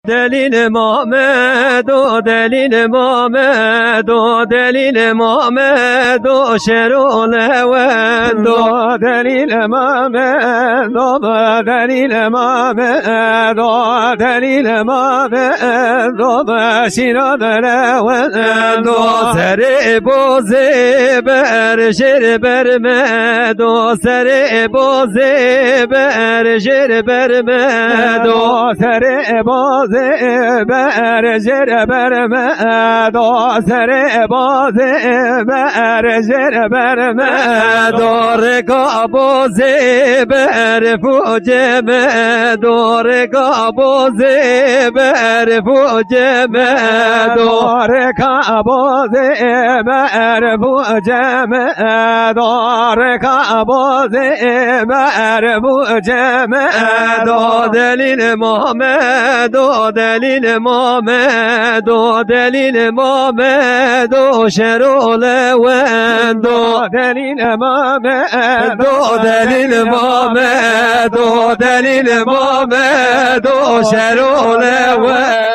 دلیل محمد و دلیل محمد و دلیل محمد و شرولوند و دلیل محمد و دلیل محمد و دلیل محمد و بشیران روند و سر بوزه بر شر برمد و سر بوزه بر شر برمد و سر بوزه بر شر برمد و سر بوزه بر شر برمد و رکابوزه بر فوج مد و رکابوزه بر فوج مد و رکابوزه بر فوج مد و رکابوزه بر فوج مد و دلیل محمد و دلیل محمد و دلیل محمد و شرولوند و دلیل محمد و دلیل محمد و دلیل محمد و شرولوند